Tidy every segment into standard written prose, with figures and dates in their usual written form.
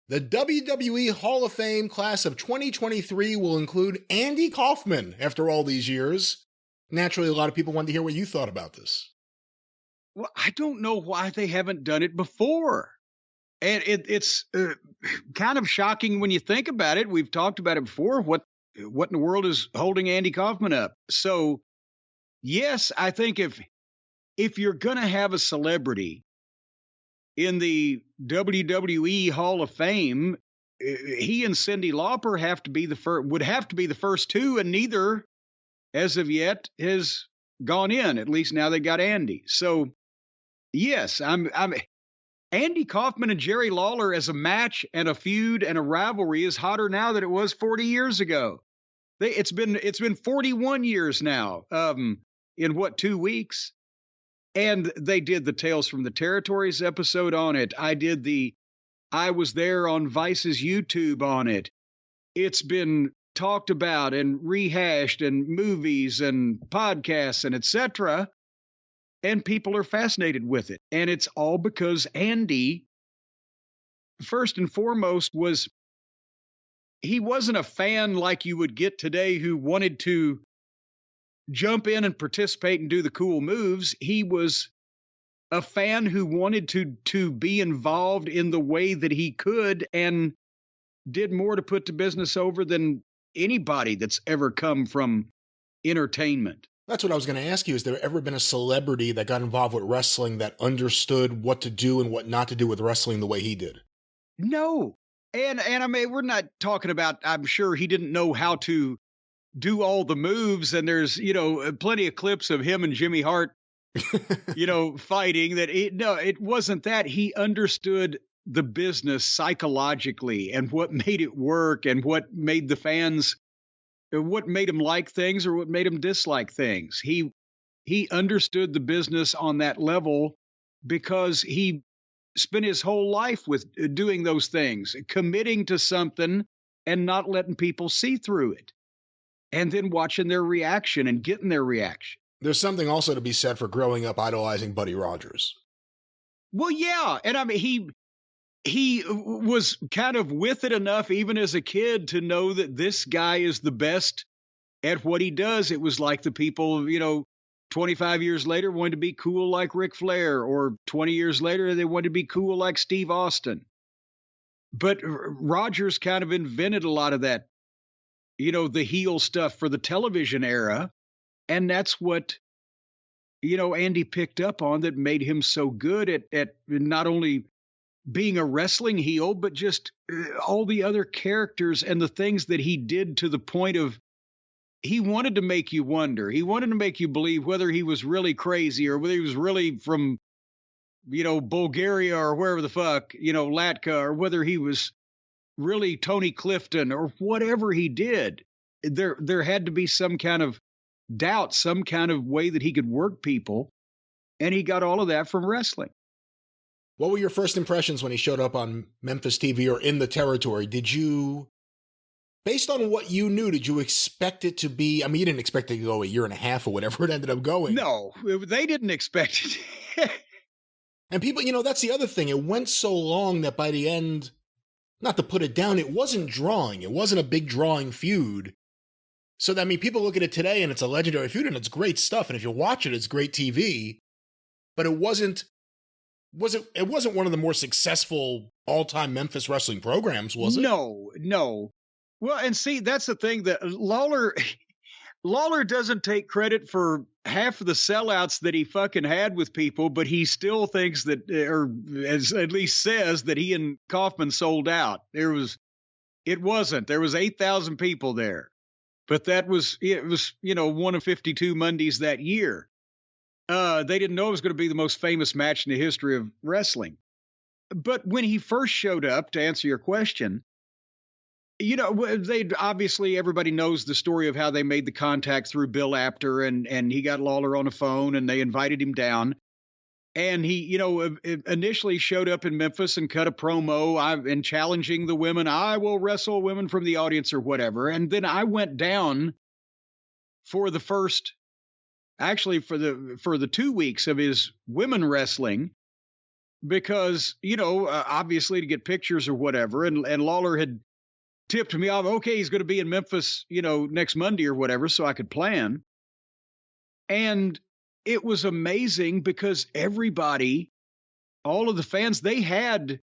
The WWE Hall of Fame class of 2023 will include Andy Kaufman after all these years. Naturally, a lot of people wanted to hear what you thought about this. Well, I don't know why they haven't done it before. And it's kind of shocking when you think about it. We've talked about it before. What in the world is holding Andy Kaufman up? So, yes, I think if you're going to have a celebrity in the WWE Hall of Fame, he and Cyndi Lauper would have to be the first two, and neither, as of yet, has gone in. At least now they got Andy. So, yes, I'm Andy Kaufman and Jerry Lawler as a match and a feud and a rivalry is hotter now than it was 40 years ago. It's been 41 years now. In 2 weeks? And they did the Tales from the Territories episode on it. I was there on Vice's YouTube on it. It's been talked about and rehashed in movies and podcasts and etc. And people are fascinated with it. And it's all because Andy, first and foremost, he wasn't a fan like you would get today who wanted to jump in and participate and do the cool moves. He was a fan who wanted to be involved in the way that he could and did more to put the business over than anybody that's ever come from entertainment. That's what I was going to ask you. Has there ever been a celebrity that got involved with wrestling that understood what to do and what not to do with wrestling the way he did? No. And I mean, we're not talking about, I'm sure he didn't know how to do all the moves. And there's, plenty of clips of him and Jimmy Hart, fighting it wasn't that. He understood the business psychologically and what made it work and what made the fans, what made him like things or what made him dislike things. He understood the business on that level because he spent his whole life with doing those things, committing to something and not letting people see through it, and then watching their reaction and getting their reaction. There's something also to be said for growing up idolizing Buddy Rogers. Well, yeah. And I mean, he was kind of with it enough, even as a kid, to know that this guy is the best at what he does. It was like the people, 25 years later wanted to be cool like Ric Flair, or 20 years later, they wanted to be cool like Steve Austin. But Rogers kind of invented a lot of that, the heel stuff for the television era. And that's what, Andy picked up on that made him so good at not only being a wrestling heel, but just all the other characters and the things that he did, to the point of he wanted to make you wonder. He wanted to make you believe whether he was really crazy or whether he was really from, Bulgaria or wherever the fuck, Latka, or whether he was really Tony Clifton or whatever he did. There had to be some kind of doubt, some kind of way that he could work people. And he got all of that from wrestling. What were your first impressions when he showed up on Memphis TV or in the territory? Based on what you knew, did you expect it to be, you didn't expect it to go a year and a half or whatever it ended up going. No, they didn't expect it. And people, that's the other thing. It went so long that by the end, not to put it down, it wasn't drawing. It wasn't a big drawing feud. So, people look at it today and it's a legendary feud and it's great stuff. And if you watch it, it's great TV. But it wasn't one of the more successful all-time Memphis wrestling programs, was it? No. Well, and see, that's the thing, that Lawler doesn't take credit for half of the sellouts that he fucking had with people, but he still thinks that, or at least says that he and Kaufman sold out. It wasn't. There was 8,000 people there, but it was one of 52 Mondays that year. They didn't know it was going to be the most famous match in the history of wrestling. But when he first showed up, to answer your question, everybody knows the story of how they made the contact through Bill Apter, and he got Lawler on the phone and they invited him down. And he, initially showed up in Memphis and cut a promo and challenging the women. I will wrestle women from the audience or whatever. And then I went down for the 2 weeks of his women wrestling. because, obviously to get pictures or whatever. And Lawler had tipped me off. Okay, he's going to be in Memphis, next Monday or whatever, so I could plan. And it was amazing because everybody, all of the fans, they had,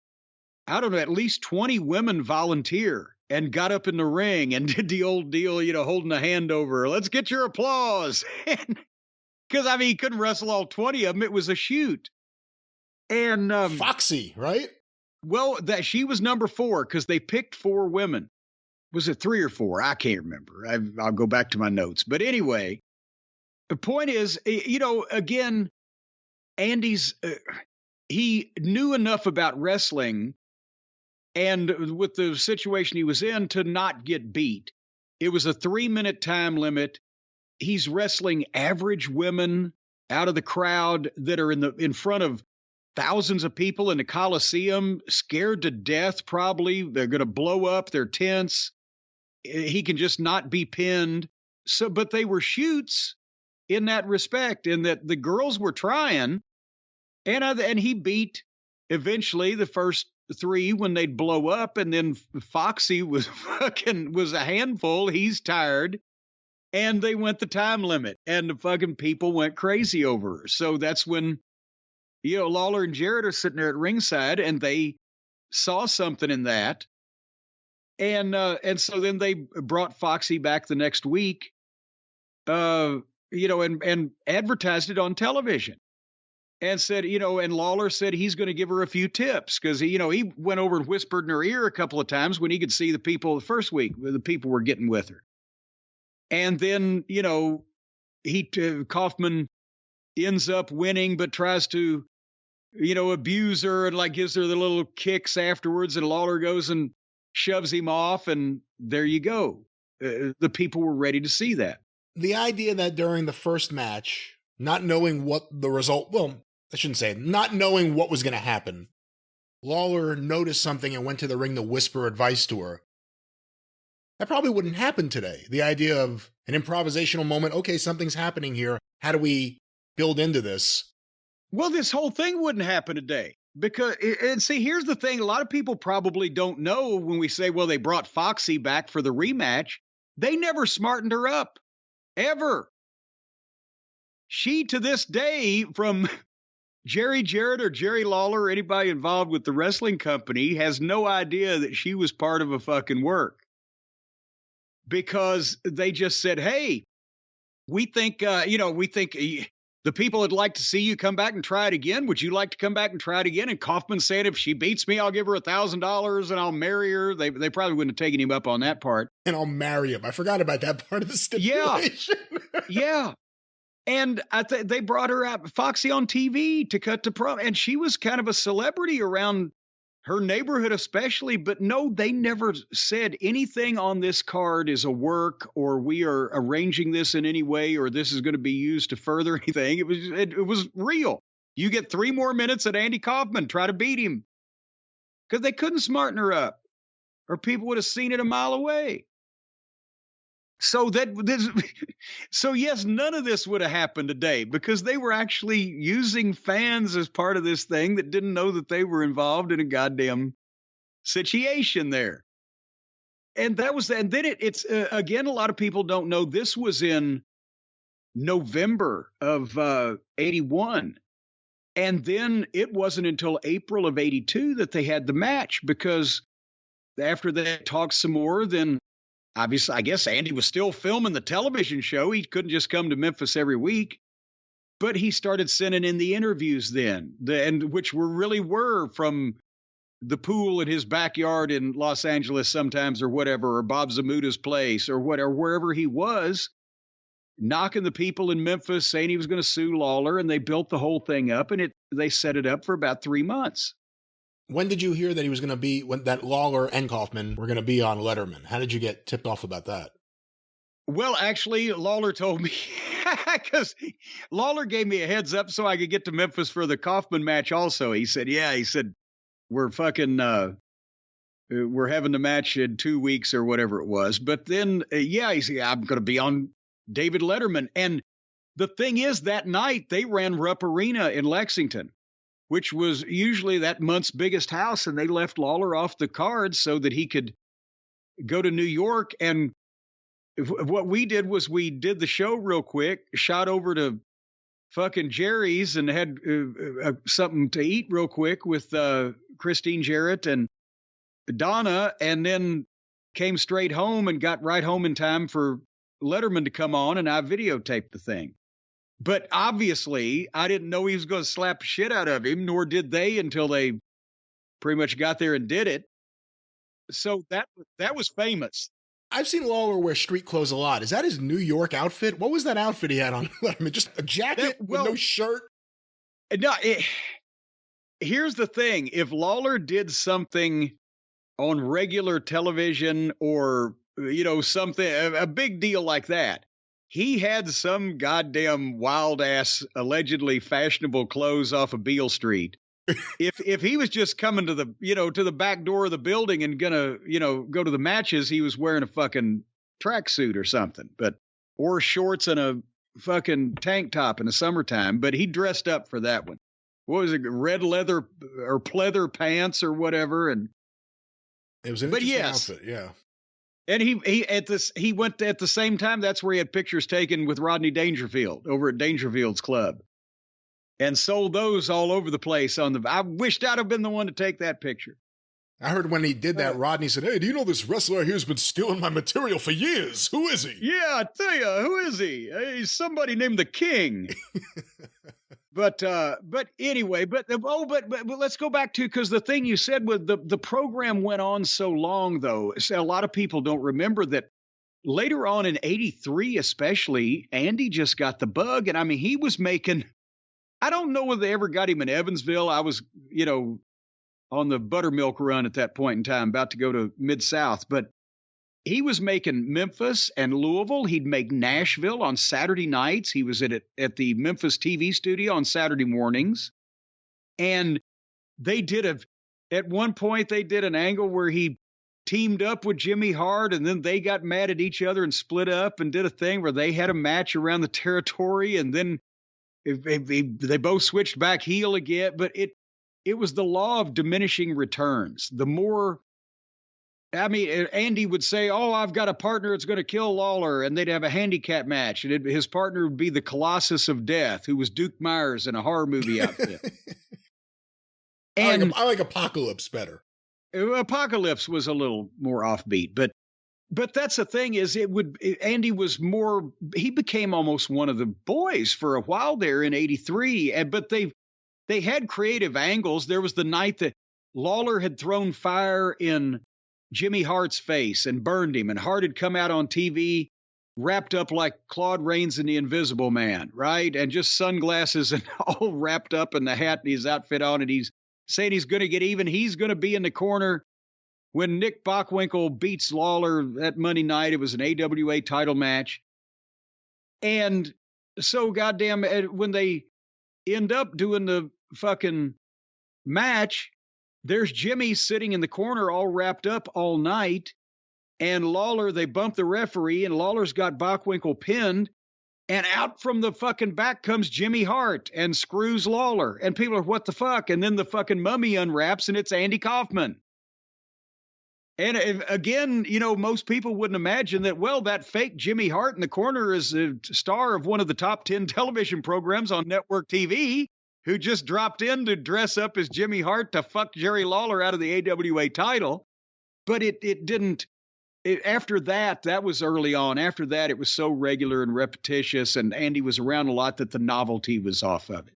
I don't know, at least 20 women volunteer and got up in the ring and did the old deal, holding a hand over. Let's get your applause. Because, he couldn't wrestle all 20 of them. It was a shoot. And Foxy, right? Well, that she was number 4 because they picked 4 women. Was it 3 or 4? I can't remember. I'll go back to my notes. But anyway, the point is, again, Andy's, he knew enough about wrestling and with the situation he was in to not get beat. It was a 3-minute time limit. He's wrestling average women out of the crowd that are in front of thousands of people in the Coliseum, scared to death probably. They're going to blow up. They're tense. He can just not be pinned. So, but they were shoots in that respect, in that the girls were trying, and he beat eventually the first 3 when they'd blow up, and then Foxy was a handful. He's tired. And they went the time limit, and the fucking people went crazy over her. So that's when, Lawler and Jarrett are sitting there at ringside, and they saw something in that. And so then they brought Foxy back the next week, and advertised it on television. And said, and Lawler said he's going to give her a few tips because, he went over and whispered in her ear a couple of times when he could see the people the first week, the people were getting with her. And then, Kaufman ends up winning, but tries to, abuse her and gives her the little kicks afterwards. And Lawler goes and shoves him off. And there you go. The people were ready to see that. The idea that during the first match, not knowing what the result, well, I shouldn't say, not knowing what was going to happen, Lawler noticed something and went to the ring to whisper advice to her. That probably wouldn't happen today. The idea of an improvisational moment. Okay, something's happening here. How do we build into this? Well, this whole thing wouldn't happen today because, and see, here's the thing. A lot of people probably don't know when we say, well, they brought Foxy back for the rematch. They never smartened her up, ever. She, to this day, from Jerry Jarrett or Jerry Lawler or anybody involved with the wrestling company, has no idea that she was part of a fucking work. Because they just said, hey, we think the people would like to see you come back and try it again. Would you like to come back and try it again? And Kaufman said, if she beats me, I'll give her $1,000 and I'll marry her. They probably wouldn't have taken him up on that part. And I'll marry him. I forgot about that part of the stipulation. Yeah. And they brought her out, Foxy, on TV to cut to promo. And she was kind of a celebrity around her neighborhood especially, but no, they never said anything on this card is a work or we are arranging this in any way or this is going to be used to further anything. It was real. You get 3 more minutes at Andy Kaufman, try to beat him. Because they couldn't smarten her up or people would have seen it a mile away. So yes, none of this would have happened today because they were actually using fans as part of this thing that didn't know that they were involved in a goddamn situation there. And that was, and then it's again, a lot of people don't know this was in November of 81. And then it wasn't until April of 82 that they had the match because after they talked some more, then obviously, I guess Andy was still filming the television show. He couldn't just come to Memphis every week. But he started sending in the interviews then, which were from the pool in his backyard in Los Angeles sometimes or whatever, or Bob Zamuta's place or whatever, wherever he was, knocking the people in Memphis, saying he was going to sue Lawler. And they built the whole thing up and they set it up for about 3 months. When did you hear that he was going to be, that Lawler and Kaufman were going to be on Letterman? How did you get tipped off about that? Well, actually, Lawler told me because Lawler gave me a heads up so I could get to Memphis for the Kaufman match also. He said, we're fucking, we're having the match in 2 weeks or whatever it was. But then, he said, I'm going to be on David Letterman. And the thing is, that night they ran Rupp Arena in Lexington, which was usually that month's biggest house, and they left Lawler off the card so that he could go to New York. And what we did was we did the show real quick, shot over to fucking Jerry's and had something to eat real quick with Christine Jarrett and Donna, and then came straight home and got right home in time for Letterman to come on, and I videotaped the thing. But obviously, I didn't know he was going to slap the shit out of him, nor did they until they pretty much got there and did it. So that was famous. I've seen Lawler wear street clothes a lot. Is that his New York outfit? What was that outfit he had on Letterman? Just a jacket with no shirt? No, here's the thing. If Lawler did something on regular television or, something, a big deal like that, he had some goddamn wild ass, allegedly fashionable clothes off of Beale Street. If he was just coming to the back door of the building and gonna, go to the matches, he was wearing a fucking tracksuit or something, or shorts and a fucking tank top in the summertime. But he dressed up for that one. What was it? Red leather or pleather pants or whatever. And it was an interesting outfit. Yeah. And he went at the same time. That's where he had pictures taken with Rodney Dangerfield over at Dangerfield's club. And sold those all over the place I wished I'd have been the one to take that picture. I heard when he did that, Rodney said, "Hey, do you know this wrestler here has been stealing my material for years? Who is he?" Yeah, I tell you, who is he? He's somebody named the King. But anyway, but let's go back to, because the thing you said was the program went on so long, though. So a lot of people don't remember that later on in '83, especially, Andy just got the bug. And I mean, he was making, I don't know whether they ever got him in Evansville. I was, on the buttermilk run at that point in time, about to go to Mid-South, but he was making Memphis and Louisville. He'd make Nashville on Saturday nights. He was at the Memphis TV studio on Saturday mornings. And at one point they did an angle where he teamed up with Jimmy Hart, and then they got mad at each other and split up and did a thing where they had a match around the territory. And then they both switched back heel again. But it was the law of diminishing returns. The more, I mean, Andy would say, "Oh, I've got a partner that's going to kill Lawler," and they'd have a handicap match, and his partner would be the Colossus of Death, who was Duke Myers in a horror movie outfit. And I like Apocalypse better. Apocalypse was a little more offbeat, but that's the thing is, Andy was more, he became almost one of the boys for a while there in '83, but they had creative angles. There was the night that Lawler had thrown fire in Jimmy Hart's face and burned him, and Hart had come out on TV wrapped up like Claude Rains in The Invisible Man, right? And just sunglasses and all wrapped up in the hat and his outfit on, and he's saying he's going to get even. He's going to be in the corner when Nick Bockwinkel beats Lawler that Monday night. It was an AWA title match. And so goddamn, when they end up doing the fucking match, there's Jimmy sitting in the corner all wrapped up all night, and Lawler, they bump the referee, and Lawler's got Bockwinkel pinned, and out from the fucking back comes Jimmy Hart and screws Lawler, and people are, what the fuck? And then the fucking mummy unwraps, and it's Andy Kaufman. And again, most people wouldn't imagine that, well, that fake Jimmy Hart in the corner is a star of one of the top 10 television programs on network TV, who just dropped in to dress up as Jimmy Hart to fuck Jerry Lawler out of the AWA title. But it didn't, after that was early on. After that, it was so regular and repetitious, and Andy was around a lot that the novelty was off of it.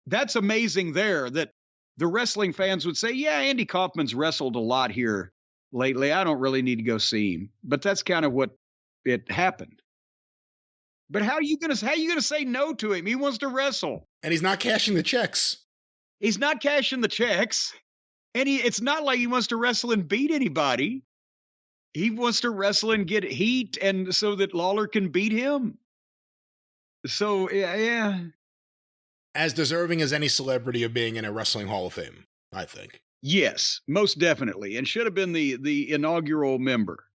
That's amazing there, that the wrestling fans would say, yeah, Andy Kaufman's wrestled a lot here lately. I don't really need to go see him. But that's kind of what it happened. But how are you gonna say no to him? He wants to wrestle. And he's not cashing the checks. He's not cashing the checks. And it's not like he wants to wrestle and beat anybody. He wants to wrestle and get heat, and so that Lawler can beat him. So, yeah. As deserving as any celebrity of being in a Wrestling Hall of Fame, I think. Yes, most definitely. And should have been the inaugural member.